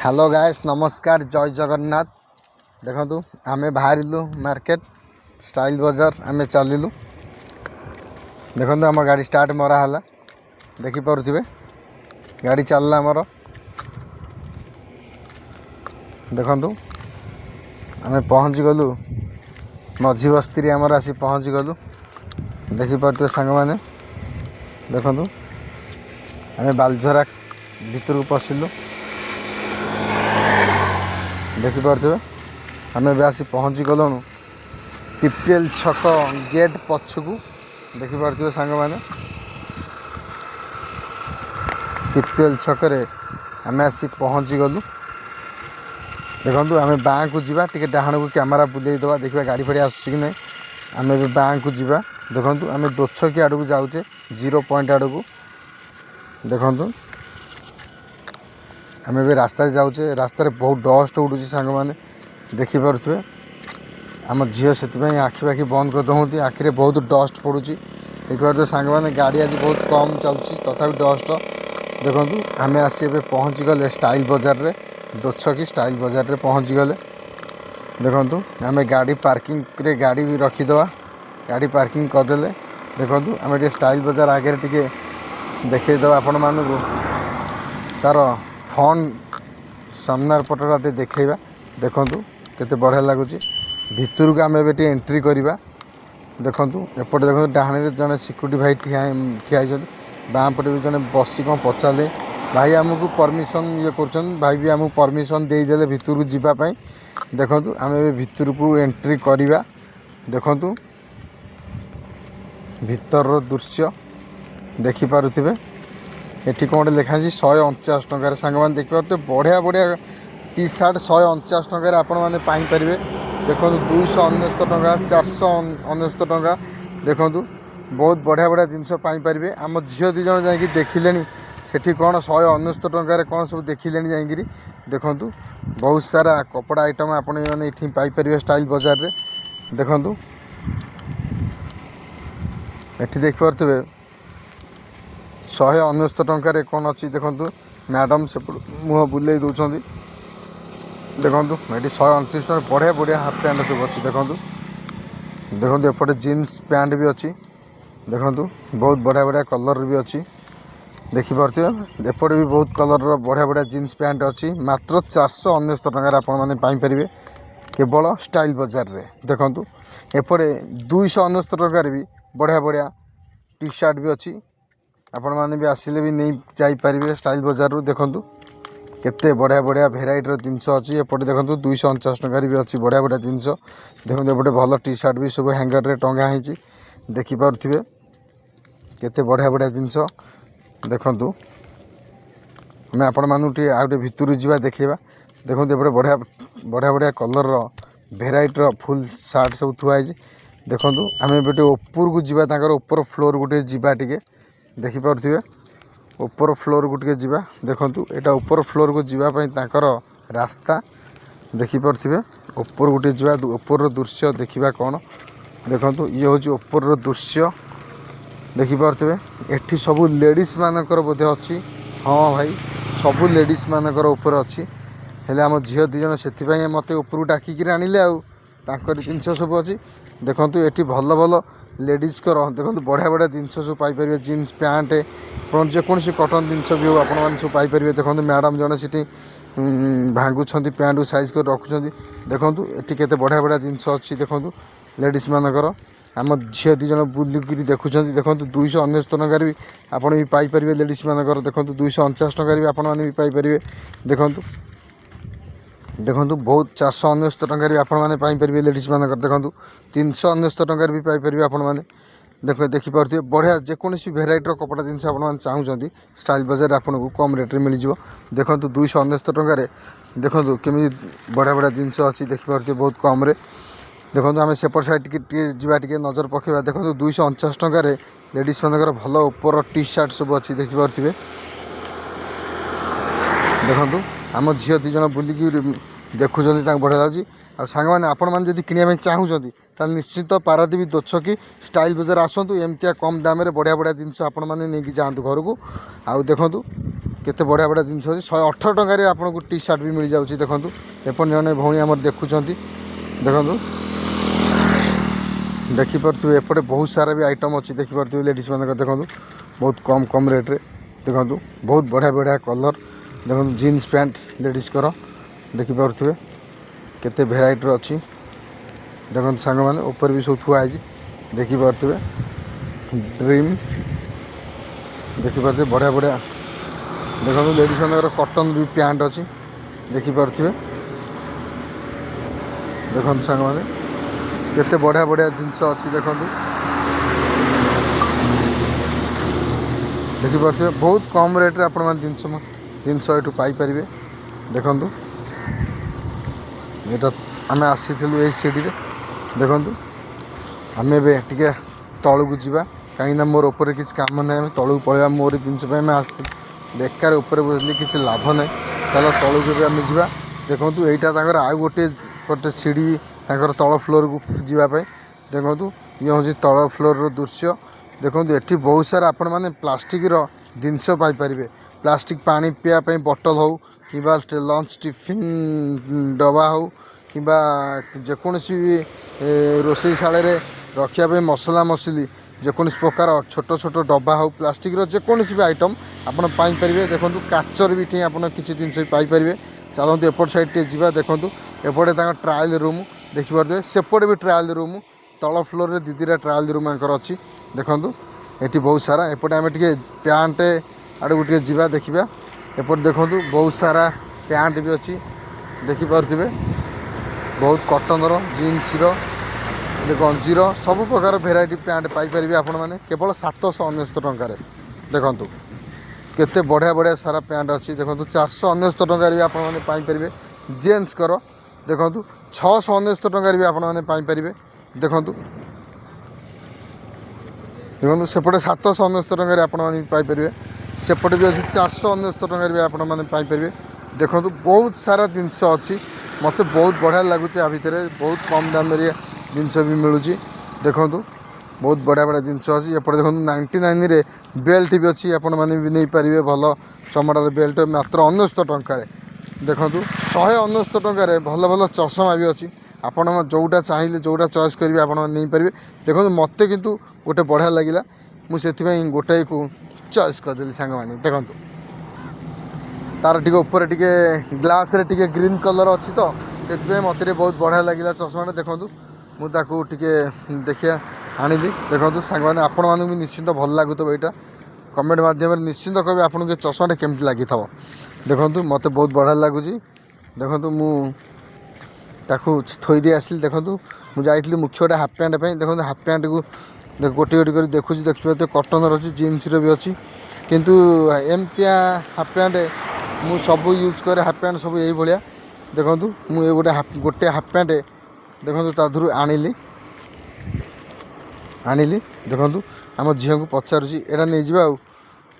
Hello guys नमस्कार जय जगन्नाथ। देखु आम बाहर मार्केट स्टाइल बजार आम चलू। देखु आम गाड़ी स्टार्ट मरा है देखिपे गाड़ी चलला मोर। देखु आम पहुँची गलु मझी बस्ती आमर आसी पहुँची गलु। देखिपे सांग मैंने देखु आम बालझरा भितर को पशिलु। देखिपे आम आसी पहुँची गलुणु पीपीएल छक गेट पछकू। देखिपे सांग मैंने पीपीएल छकरे आम आसी पहुँची गलु। देखु आम बैंक को जीवा टिके डाहाण को कैमेरा बुले दवा देखा गाड़ी फाड़ी आसूँ कि नहीं। आम बैंक को जीवा। देखु आम दोछकी आड़ को जाऊे 0 पॉइंट आड़ को। देखु आम रास्ता जाऊे रास्तार बहुत डस्ट उड़ू सांग मैंने देखिपे। आम झील से आखि पाखि बंद कर दौती आखिरे बहुत डस्ट पड़ू। देखिए सांग मैंने गाड़ी आज बहुत कम चलती तथापि डस्ट। देखु आम आसी पहुँची गले स्टाइल बजार रे दोछकी स्टाइल बजार रे पहुँची गले। देखु आम गाड़ी पार्किंग रे गाड़ी भी रखीदे गाड़ी पार्किंग करदे। देखु आम स्टाइल बजार आगे टे देखईद आपण मानू तार फ्रंट सामनार पटटा टे देखा। देखु केते बढ़िया लगुच भितर को आम एंट्री करवा। देखु एपटे देखो डाहाणी जड़े सिक्यूरीटी भाई ठिया बाँ पटे भी जड़े बसी कौन पचारे भाई आमको परमिशन ये कर भाई भी आमको परमिशन देदेले भितर को जीवाई। देखु आम भितर को एंट्री करवा। देखु भितर दृश्य देखिपे ये कौन लिखाई 149 टकर सांग मैंने देखिए बढ़िया बढ़िया टी सार्ट 149 टकर आपण मैंने पाइपर। देखो 299 टका 499 टका। देखु बहुत बढ़िया बढ़िया जिनस पाइपर। आम झील दी जन जा देखिले सेठी कौन 199 टकर कौन सब देखिले जाकि। देखु बहुत सारा कपड़ा आइटम आपण मैंने पाइपर स्टाइल बजार रे। देखु ये देखिपे 199 टकर कौन अच्छी। देखु मैडम से मुँह बुले दौरान। देखु ये 129 टका बढ़िया बढ़िया हाफ पैंट सब अच्छी। देखु देखो एपटे जीन्स पैंट भी अच्छी। देखु बहुत बढ़िया बढ़िया कलर भी अच्छी देखिपे। एपटे भी बहुत कलर बढ़िया बढ़िया जीन्स पैंट अच्छी मात्र 499 टकर आपण पाइपर केवल स्टाइल बजार रे। देखु एपटे 299 टकर भी बढ़िया बढ़िया टी सार्ट भी अच्छी आपण मैंने भी आसिले भी नहीं जापर स्टाइल बजार रू। देखु केते बढ़िया बढ़िया भेराइटर जिनस अच्छी एपटे। देखो 249 टकर भी अच्छी बढ़िया बढ़िया जिनस। देखो एपटे भल टी सार्ट भी सब हैंगर रे टंगा होती देखिपे केते बढ़िया बढ़िया जिनस। देखु आम आपण मानू आउटे भितर जावा देखा। देखो एपटे बढ़िया बढ़िया बढ़िया कलर भेराइटर फुल सार्ट सब थुआई। देखु आम एपटे ऊपर को जीवा ऊपर फ्लोर गोटे जीवा टिके देखिपे ऊपर फ्लोर को टे जावा। देखु यहाँ ऊपर फ्लोर को जीवाई रास्ता देखिपे ऊपर गोटे जा ऊपर दृश्य देखा कौन। देखु ये हूँ ऊपर दृश्य देखिपे। एठी सबू लेडीज मानकर बोधे अच्छी। हाँ भाई सबू लेडीज मानकर ऊपर अच्छी हेले आम झील दी जन से मत ऊपर डाकिक आनिले आर जिनस सब अच्छी। देखु ये भल भल लेडीज कर देखो बढ़िया बढ़िया जिनस सब पाइपर जीन्स पैंट जेकोसी कटन जिनस भी हो आपण सब पाइपर। देखो मैडम जन से भांगुंट पैंट को साइज कर रखुच्च। देखु ये केते बढ़िया बढ़िया जिनस अच्छी। देखो लेडीज मानकर आम झील दी जन बुलिक देखुं। देखो 299 टकर भी आपड़ भी पाइपर लेडीज मानकर। देखो 249 टकर भी आपण मैंने भी पाइपर। देखु देखु बहुत 499 टकर भी आपण मैंने पाइपर लेडीज मानकर। देखो 399 टकर भी पाइपर आपण मैंने देखिपे बढ़िया जेकोसी भेराइटर कपड़ा जिनस आप चाहूँगी स्टाइल बजार आपको कम रेट्रे मिल जाव। देखो 299 टकर देखो केमी बढ़िया बढ़िया जिनस अच्छी देखिपे बहुत कम रे। देखो आम सेपट साइड टे नजर पकेबा। देखो 249 टकर लेडीज मानकर भल ऊपर टी सार्ट सब अच्छी देखिपे। देखु आम झील दी जन बुलिक देखुं बढ़िया लगे। आ सांग मैंने आपण मैंने किणा चाहूँगी निश्चित पारादीप दोछकी स्टाइल बजार आसतु एमतिया कम दाम रे बढ़िया बढ़िया जिनस आपण मैंने नहीं जातु घर को। आउ देखु केते बढ़िया बढ़िया जिन 118 टकर आपको टी सार्ट भी मिल जाऊँगी देखो एपट जड़े भौणी आम देखुं देखु देखिपे एपटे बहुत सारा भी आइटम अच्छी देखिपे लेडीज मान देखो बहुत कम कम रेट्रे देखो बहुत बढ़िया बढ़िया कलर देखो जीन्स पैंट लेडीज कर देखिपे केते भेराइटर अच्छी देखो सांग मैंने ऊपर भी सब थुआई देखिपे ड्रीम देखिपे बढ़िया बढ़िया देखो लेडीज मान कॉटन भी पैंट अच्छी देखिपे देखो सांग मैंने केते बढ़िया बढ़िया जिनस अच्छी देखो देखिपे बहुत कम रेट्रे आपण जिनस ये पाइपर देखु ये आम आसी यही सीढ़ी देखु आम टे तलू जावा कहीं मोर ऊपर किसी कम ना तलू पलैया मोर जिनस आस बेकार उपर बसली किसी लाभ ना चलो तलू के आम जा देखु यहाँ आउ गोटे सीढ़ी तल फ्लोर को जावाई देखु ये हूँ तल फ्लोर दृश्य देखो ये बहुत सारा आपण मैंने प्लास्टिक जिनस पाइपर प्लास्टिक पानी पीवाई बटल हो कि लंच टिफिन डबा हो कि जेकोसी भी रोसई शाल रखापी मसला मसली जेकोसी प्रकार छोट छोट डबा हो प्लास्टिक जेकोसी भी आइटम आपड़ पाइपर देखो काचर भी आप किसी जिन पाइपर चलते एपट साइड टे जा देखो एपटे ट्रायल रूम देखिपे सेपटे भी ट्रायल रूम तल फ्लोर रे दीदी ट्रायल रूम अच्छी देखो ये बहुत सारा एपटे आम टे पैंट आड़ टे जा देखा एपटे देखो बहुत सारा पैंट भी अच्छी देखिपे बहुत कटन जीन्स गंजीर सब प्रकार भेराइटी पैंट पाइपर आपण मैंने केवल 799 टकर देखु केते बढ़िया बढ़िया सारा पैंट अच्छी देखो 499 टकर भी आपने पाइपर जेन्स कर देखु 699 टकर भी आपने पाइपर देखु देखो सेपटे 799 टकर आपने पाइपर सेपटे भी अच्छी 499 टकर भी आपने पाइपर देखो बहुत सारा जिनस अच्छी मत बहुत बढ़िया लगुच आ भितर बहुत कम दाम जिनस भी मिलूँ देखु बहुत बढ़िया बढ़िया जिनस अच्छी एपटे देखो 99 बेल्ट भी अच्छी आपण मैंने भी नहीं पारे भल चमड़ार बेल्ट मात्र 99 टकर देखु 199 टकर भल भल चषमा भी अच्छी आपण जोटा चाहिए जोटा चॉइस करेंगे आप नहीं पारे देखो मत किंतु गोटे बढ़िया लगिला मुझे गोटाए को चॉइस करदेली सांग मैंने देखो तार टे ऊपर टे ग्लास रे टे ग्रीन कलर अच्छी तो से मत बहुत बढ़िया लगिला चषमाटा देखो मुझे देखिया आनी देखो सांग मैंने आपण मानक भी निश्चिंत भल लगुव यहाँ कमेंट मध्यम निश्चिंत कह आपको चषमाटा केमती लगी था देखो मत बहुत बढ़िया लगुच देखो मुझे थोदी आसली देखो मुझे मुख्य हाफ पैंट देखो हाफ पैंट को गोटे गोटे कर देखुँ देखिए कटन अच्छी जीन्स भी अच्छी किंतु एमतिया हाफ पैंट मु सब यूज करे हाफ पैंट सब यही भाया देखो मुझे गोटे हाफ पैंट देखो ताधर आनिली देखो आम झील को पचारुची एटा नहीं जा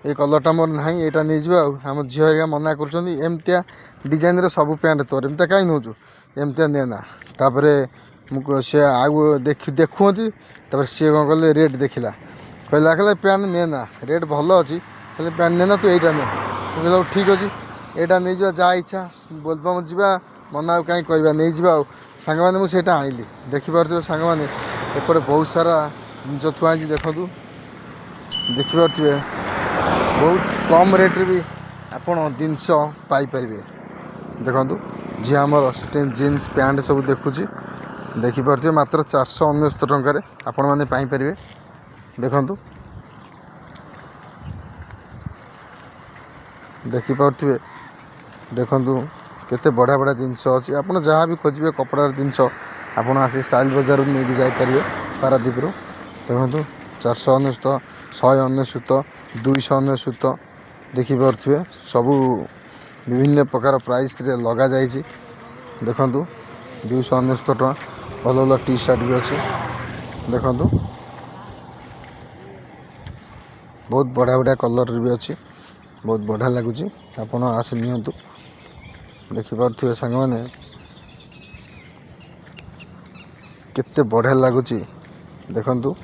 ये कलरटा मोर ना यहाँ नहीं जा आम झील मना करमतिया डिजाइन सब पैंट तोर एमती कहीं नौ एमतिया नेना तापर सी आउ देखुँच सी कौन कले रेट देखला कहला कहला पैंट नेना रेट भल अच्छी कहले पैंट नेना तू यहाँ ने कहला ठीक अच्छे यहाँ नहीं जा जहाँ इच्छा बोलबम जा मना कहीं कह नहीं जा सांग मैंने मुझे आइली देखिपे सांग मैंने एपटे बहुत सारा जिन थुआई देखु देखिपे बहुत कम रेट्रे भी आपड़ जिनस पाइपर देखु जी आमर जीन्स पैंट सब देखुची देखिपे मात्र 499 टकर आपण मैंने पाइपर देखु देखिपे देखु केते बढ़िया बढ़िया जिनस अच्छी आप जहाँ भी खोजे कपड़ार जिनस आपड़ आसी स्टाइल बजार नहीं जापर पारादीप देखु 499 199 299 देखिपे सबू विभिन्न प्रकार प्राइस रे लगा जाइए देखु 299 टका भल भल टी सार्ट भी अच्छी देखु बहुत बढ़िया बढ़िया कलर भी अच्छी बहुत बढ़िया लगुच आपड़ आस नियंतु देखिपे सांग मैंने केते बढ़िया लगुच देखु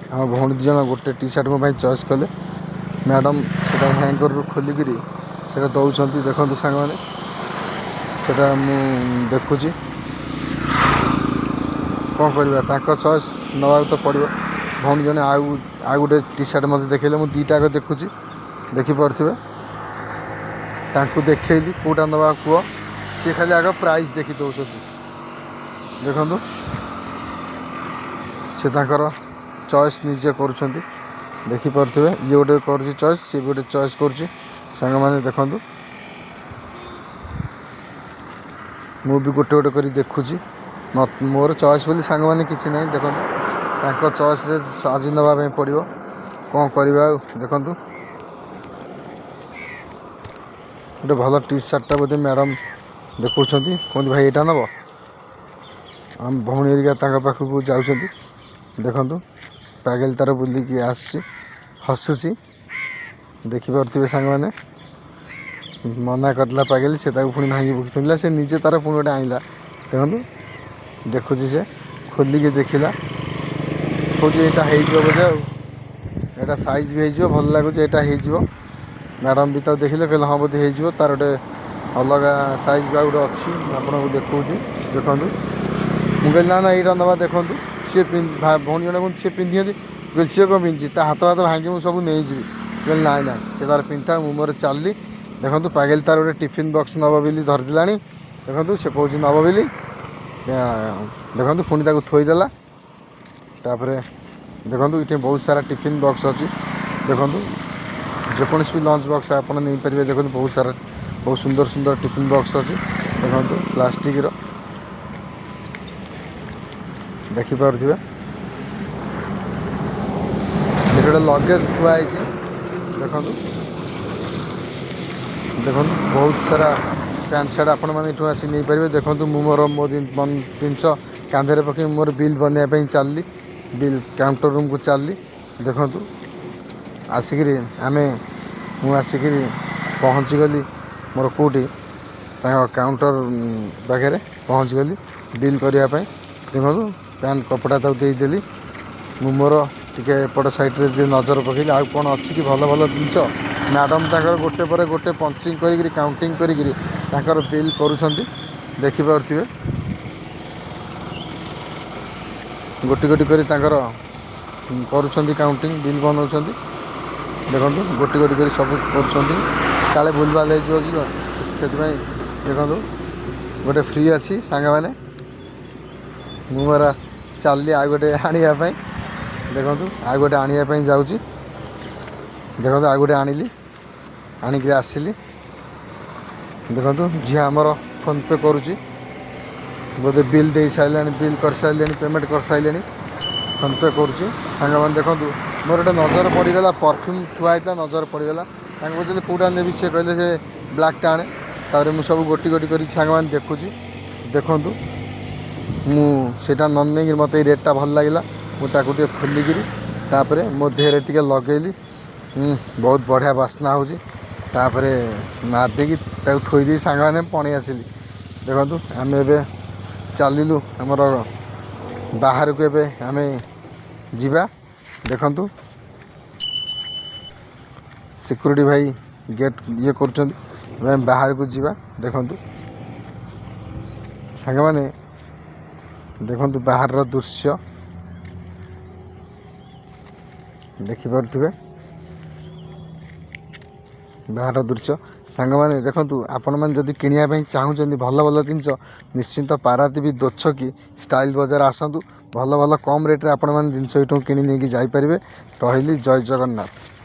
आम भौणी 2 जन गोटे टी सार्ट मो चॉइस कले मैडम से हैंगर खोलिकी से दौरान देखो सांग मैंने सेटा मु देखुची कौन करवा चॉइस नवा तो पड़ो भौणी जने आउ गोटे टी सार्ट मत देखले मुझे दुईटा देखुची देखिपे देखली कौटा नवा कह सी खाली आग प्राइस देखी दौरान देखु से चॉइस निजे कर देखिपे ये गोटे कर चॉइस सी गोटे चॉइस कर सांग मैंने देखु मु भी गोटे गोटे कर देखुची मोर चॉइस बोली सांग मैंने किसी ना देखो चॉइस रे आज नवाई पड़ो कौन करवा देखु गोटे भल टी सार्टा बोधे मैडम देखुं कहते भाई यहाँ नब आम भौणी पाखक जाऊँ देखु पागल तार बुलिकी हसुची देखिपे सांग मैंने मना करला पागल से पुणी भांगी पकड़ा से निजे तार पुणी गोटे आईला देखु देखुची से खोलिकी देखला कौच यहाँ बोधे आटा साइज भी हो भल लगुच यहाँ मैडम भी तो देखिले कहले हाँ बोधे हो तार गोटे अलग साइज भी गोटे अच्छी आपको देखा देखु मुझे ना ना यहाँ नवा देखु सी भौणी जन कहते सी पिंधि कहते सी कौन पिंधि हाथ हाथ भांगी मुझे सब नहीं कहले ना ना सी तार पिंधा मु मोर चलली देखो पागल तार गोटे टिफिन बॉक्स नब बोली धरदेला देखो से कौच नब बोली देखो पुणी ताक थोईदेला तापर देखो ये बहुत सारा टिफिन बॉक्स अच्छी देखो जेकोसी भी लंच बॉक्स आप नहीं पारे देखो बहुत सारा बहुत सुंदर सुंदर टिफिन बॉक्स अच्छी देखो प्लास्टिक देखिपे गोटे लगेज थुआई देखो देखो बहुत सारा पैंट सार्ट आपण मैंने ये आसी नहीं पारे देखो मोर मो जिनस कांधे पकड़ मोर बिल बनवाई चलली बिल काउंटर रूम को चलली देखु आसिक आम मुसिक पहुँची गली मोर कौटी काउंटर पाखे पहुँच गली बिल करने देखो पैंट कपड़ा तक देदेली मु मोर टिके एपट साइड्रे नजर पकईली आउ कौन अच्छी कि भल भल जिनस मैडम ताकर गोटे पर गोटे पंचिंग करी काउंटिंग करी बिल करुँच देखिपे गोटी गोटी कर काउंटिंग बिल बनाऊँ देखो गोटी गोटी कर सब कर भूल भाल हो देखो गोटे फ्री अच्छी सांग मैंने मुरा चलली आ गोटे आने देखो आ गोटे आने जाऊँ देखो आ गोटे आनिली आणिक आसिली देखो झी आमर फोन पे करुँची बोधे बिल दे सारे बिल कर सारे पेमेंट कर सारे फोन पे करुँची सांग मैंने देखो मोर गोटे नजर पड़गला परफ्यूम थुआई नजर पड़गला पचारे कौटा नेबी सी कहले से ब्लाकटा आने तापर मुझे सब गोटी गोटी कर सांग मैंने देखुची देखु मुझा न नहीं मत रेटा भल लगे मुझे खोलिकी तापर मो देहरे टे लगेली बहुत बढ़िया बास्ना हो मारदेकी थोईदे सांग मैंने पणी आसिली देखु आम ए चलू आमर बाहर को एवं आम जा देखु सिक्यूरिटी भाई गेट ये कर बाहर को जा देखु सांग मैंने देखु बाहर दृश्य देखिपे बाहर दृश्य सांग मैंने देखु आपण मैंने जदि किणापी चाहूँ भल भल जिनस निश्चिंत पारादीप दोछकी स्टाइल बजार आसतु भल भल कम रेट्रे आपण मैंने जिनस ये कि जापर रही जय जगन्नाथ।